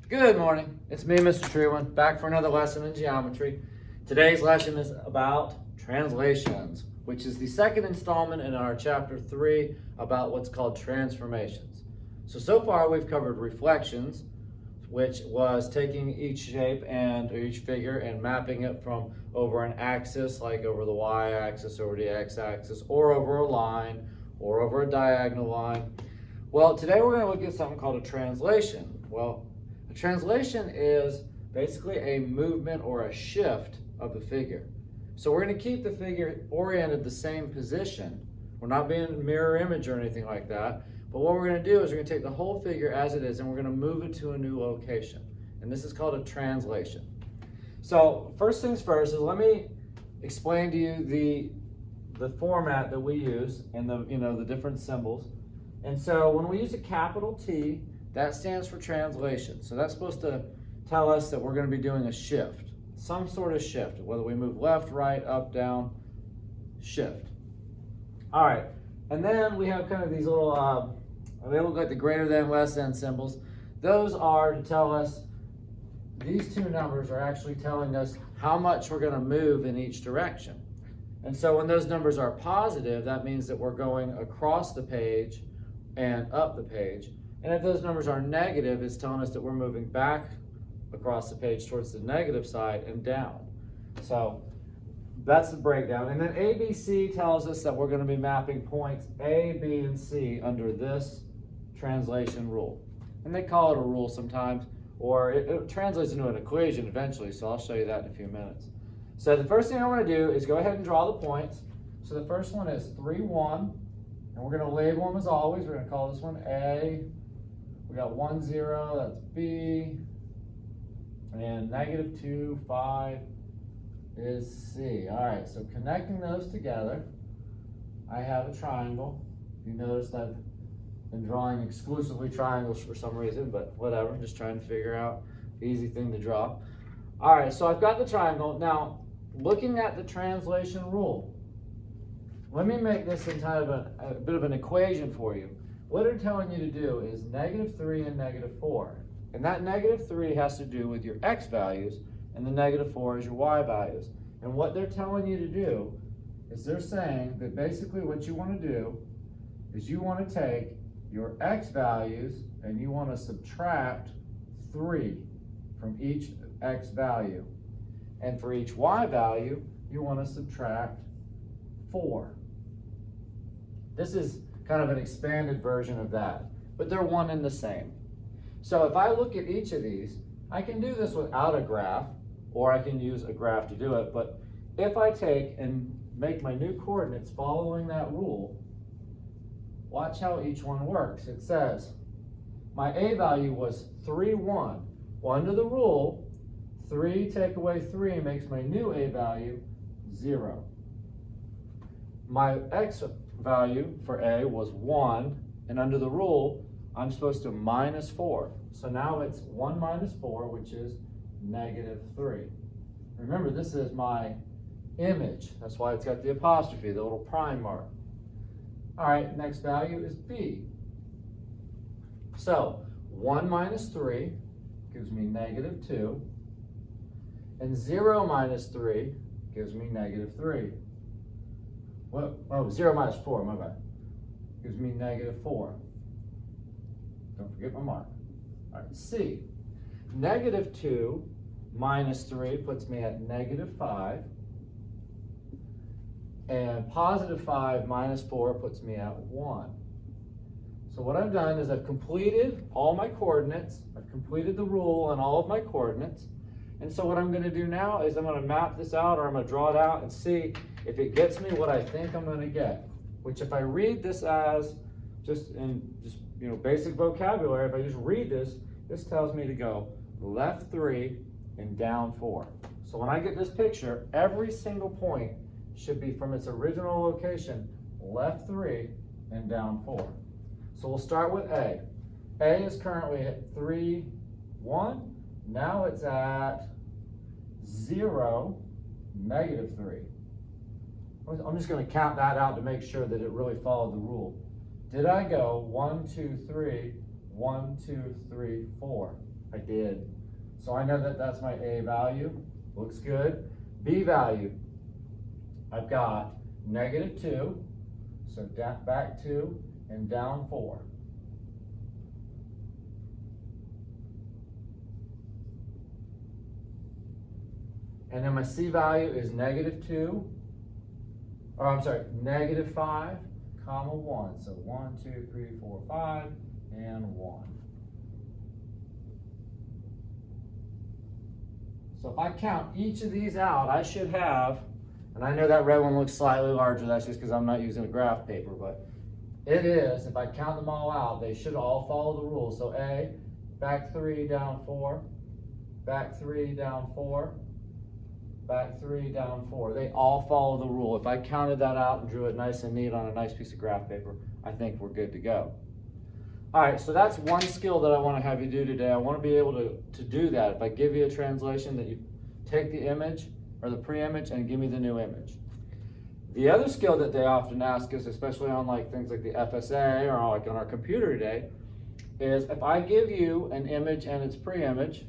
Good morning. It's me, Mr. Treewan, back for another lesson in geometry. Today's lesson is about translations, which is the second installment in our chapter 3 about what's called transformations. So far we've covered reflections, which was taking each shape or each figure and mapping it from over an axis, like over the y-axis, over the x-axis, or over a line, or over a diagonal line. Well, today we're going to look at something called a translation. Well, a translation is basically a movement or a shift of the figure. So we're going to keep the figure oriented the same position. We're not being a mirror image or anything like that. But what we're going to do is we're going to take the whole figure as it is and we're going to move it to a new location. And this is called a translation. So first things first is let me explain to you the format that we use and the different symbols. And so when we use a capital T, that stands for translation. So that's supposed to tell us that we're going to be doing a shift, some sort of shift, whether we move left, right, up, down, shift. All right, and then we have kind of these little, they look like the greater than, less than symbols. Those are to tell us, these two numbers are actually telling us how much we're going to move in each direction. And so when those numbers are positive, that means that we're going across the page and up the page. And if those numbers are negative, it's telling us that we're moving back across the page towards the negative side and down. So that's the breakdown. And then ABC tells us that we're going to be mapping points A, B, and C under this translation rule. And they call it a rule sometimes, or it translates into an equation eventually, so I'll show you that in a few minutes. So the first thing I want to do is go ahead and draw the points. So the first one is 3, 1, and we're going to label them as always. We're going to call this one A. We got 1, 0, that's B, and -2, 5 is C. All right, so connecting those together, I have a triangle. You noticed I've been drawing exclusively triangles for some reason, but whatever, I'm just trying to figure out the easy thing to draw. All right, so I've got the triangle. Now, looking at the translation rule, let me make this in kind of a bit of an equation for you. What they're telling you to do is -3 and -4. And that -3 has to do with your x values, and the -4 is your y values. And what they're telling you to do is they're saying that basically what you want to do is you want to take your x values and you want to subtract 3 from each x value. And for each y value, you want to subtract 4. This is kind of an expanded version of that, but they're one and the same. So if I look at each of these, I can do this without a graph, or I can use a graph to do it, but if I take and make my new coordinates following that rule, watch how each one works. It says, my A value was 3, 1. Well, under the rule, 3 take away 3 makes my new A value 0. My X value for A was 1, and under the rule, I'm supposed to -4. So now it's 1 minus 4, which is -3. Remember, this is my image. That's why it's got the apostrophe, the little prime mark. All right, next value is B. So 1 minus 3 gives me -2, and 0 minus 3 gives me -3. Well, oh, 0 minus 4, my bad. Gives me -4. Don't forget my mark. All right, C. -2 minus 3 puts me at -5. And +5 minus 4 puts me at 1. So what I've done is I've completed all my coordinates. I've completed the rule on all of my coordinates. And so what I'm going to do now is I'm going to map this out, or I'm going to draw it out and see if it gets me what I think I'm going to get. Which, if I read this as just basic vocabulary, if I just read this, this tells me to go left 3 and down 4. So when I get this picture, every single point should be from its original location, left 3 and down 4. So we'll start with A. A is currently at 3, 1. Now it's at 0, -3. I'm just going to count that out to make sure that it really followed the rule. Did I go 1, 2, 3, 1, 2, 3, 4? I did. So I know that that's my A value. Looks good. B value, I've got -2, so back 2 and down 4. And then my C value is -2, or I'm sorry, -5, comma 1. So 1, 2, 3, 4, 5, and 1. So if I count each of these out, I should have, and I know that red one looks slightly larger, that's just because I'm not using a graph paper, but it is, if I count them all out, they should all follow the rules. So A, back 3, down 4, back 3, down 4, back 3, down 4. They all follow the rule. If I counted that out and drew it nice and neat on a nice piece of graph paper, I think we're good to go. All right, so that's one skill that I want to have you do today. I want to be able to do that. If I give you a translation, that you take the image or the pre-image and give me the new image. The other skill that they often ask us, especially on like things like the FSA or like on our computer today, is if I give you an image and its pre-image,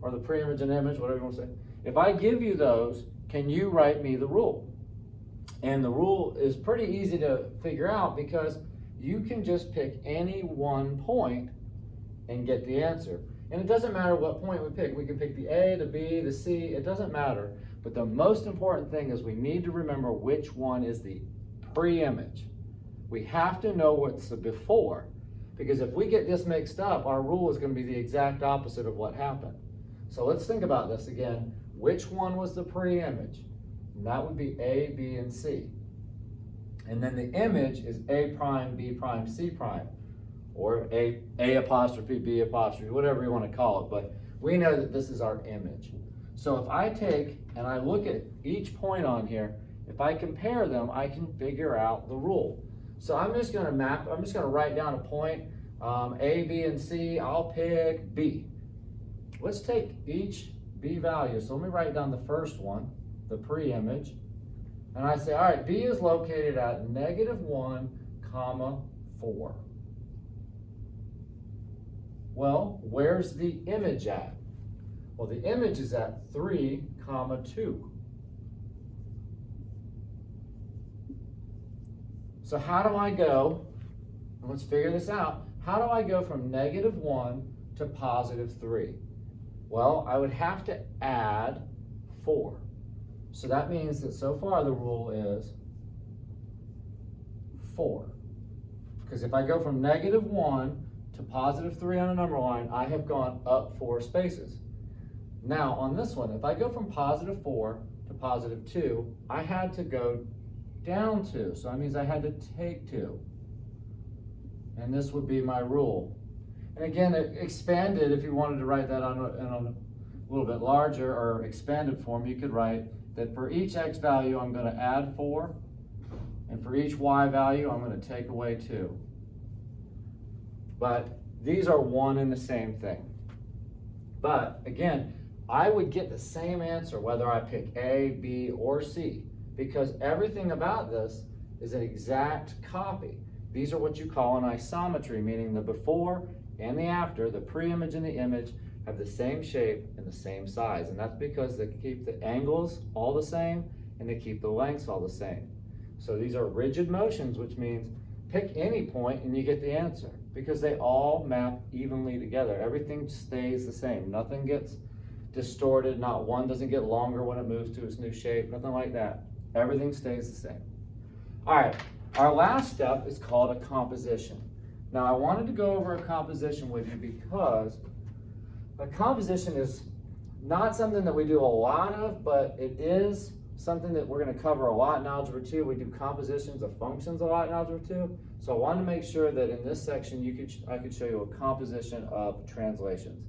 or the pre-image and image, whatever you want to say, if I give you those, can you write me the rule? And the rule is pretty easy to figure out because you can just pick any one point and get the answer. And it doesn't matter what point we pick. We can pick the A, the B, the C, it doesn't matter. But the most important thing is we need to remember which one is the pre-image. We have to know what's the before, because if we get this mixed up, our rule is going to be the exact opposite of what happened. So let's think about this again. Which one was the pre-image? And that would be A, B, and C. And then the image is A prime, B prime, C prime, or A apostrophe, B apostrophe, whatever you want to call it. But we know that this is our image. So if I take and I look at each point on here, if I compare them, I can figure out the rule. So I'm just going to write down a point, A, B, and C. I'll pick B. Let's take each B value. So let me write down the first one, the pre-image. And I say, all right, B is located at -1, 4. Well, where's the image at? Well, the image is at 3, 2. So how do I go, and let's figure this out, how do I go from -1 to +3? Well, I would have to add 4. So that means that so far the rule is 4. Because if I go from -1 to +3 on a number line, I have gone up 4 spaces. Now on this one, if I go from +4 to +2, I had to go down 2. So that means I had to take 2. And this would be my rule. And again, it expanded, if you wanted to write that on a little bit larger or expanded form, you could write that for each x value, I'm going to add 4, and for each y value, I'm going to take away 2. But these are one and the same thing. But again, I would get the same answer whether I pick A, B, or C, because everything about this is an exact copy. These are what you call an isometry, meaning the before and the after, the pre-image and the image, have the same shape and the same size. And that's because they keep the angles all the same and they keep the lengths all the same. So these are rigid motions, which means pick any point and you get the answer, because they all map evenly together. Everything stays the same. Nothing gets distorted. Not one doesn't get longer when it moves to its new shape. Nothing like that. Everything stays the same. All right, our last step is called a composition. Now I wanted to go over a composition with you because a composition is not something that we do a lot of, but it is something that we're going to cover a lot in Algebra 2. We do compositions of functions a lot in Algebra 2. So I wanted to make sure that in this section I could show you a composition of translations.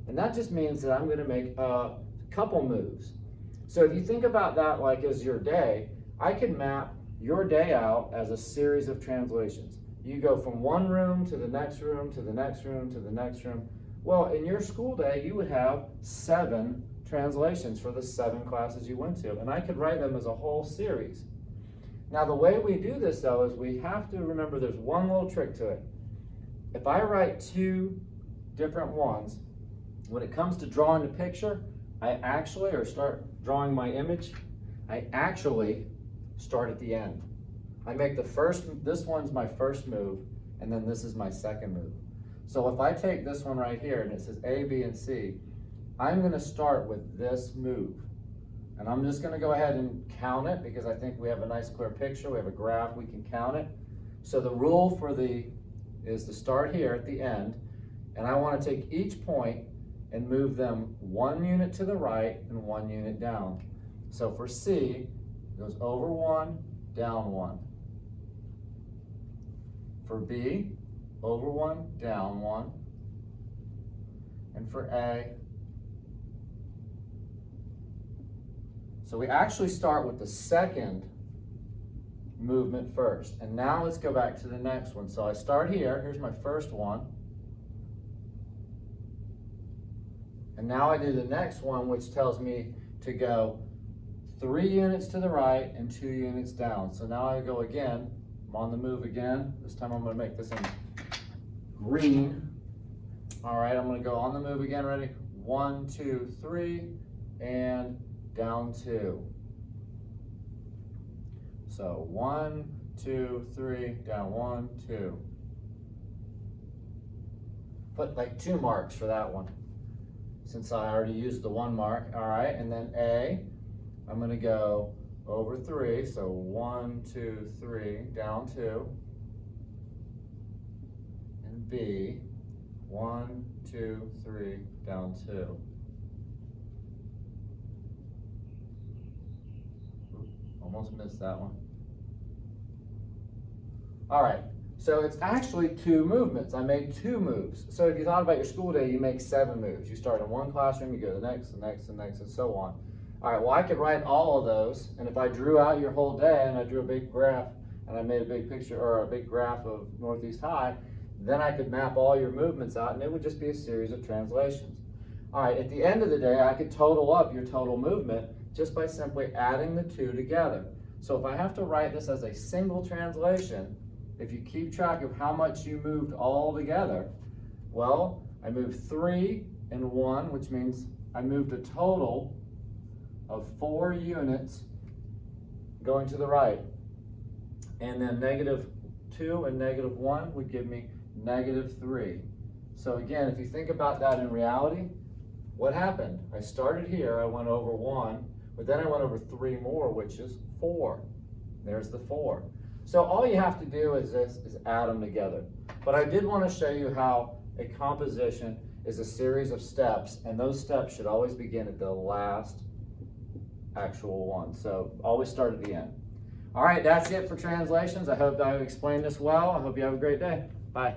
And that just means that I'm going to make a couple moves. So if you think about that like as your day, I could map your day out as a series of translations. You go from one room to the next room to the next room to the next room. Well, in your school day, you would have 7 translations for the 7 classes you went to, and I could write them as a whole series. Now, the way we do this, though, is we have to remember there's one little trick to it. If I write 2 different ones, when it comes to drawing the picture, or start drawing my image, I actually start at the end. I make this one's my first move, and then this is my second move. So if I take this one right here and it says A, B, and C, I'm gonna start with this move. And I'm just gonna go ahead and count it because I think we have a nice clear picture, we have a graph, we can count it. So the rule is to start here at the end, and I wanna take each point and move them 1 unit to the right and 1 unit down. So for C, it goes over 1, down 1. For B, over 1, down 1. And for A, so we actually start with the second movement first. And now let's go back to the next one. So I start here, here's my first one. And now I do the next one, which tells me to go 3 units to the right and 2 units down. So now I go again, I'm on the move again. This time I'm gonna make this in green. All right, I'm gonna go on the move again, ready? 1, 2, 3, and down 2. So 1, 2, 3, down 1, 2. Put like 2 marks for that one, since I already used the 1 mark. All right, and then A, I'm gonna go over 3, so 1, 2, 3, down 2. And B, 1, 2, 3, down 2. Almost missed that one. All right, so it's actually 2 movements. I made 2 moves. So if you thought about your school day, you make 7 moves. You start in one classroom, you go to the next, the next, the next, and so on. All right, well, I could write all of those, and if I drew out your whole day and I drew a big graph and I made a big picture or a big graph of Northeast High, then I could map all your movements out and it would just be a series of translations. All right, at the end of the day, I could total up your total movement just by simply adding the 2 together. So if I have to write this as a single translation, if you keep track of how much you moved all together, well, I moved 3 and 1, which means I moved a total of 4 units going to the right. And then -2 and -1 would give me -3. So again, if you think about that in reality, what happened? I started here, I went over 1, but then I went over 3 more, which is 4. There's the 4. So all you have to do is add them together. But I did want to show you how a composition is a series of steps, and those steps should always begin at the last actual one. So always start at the end. All right, that's it for translations. I hope I explained this well. I hope you have a great day. Bye.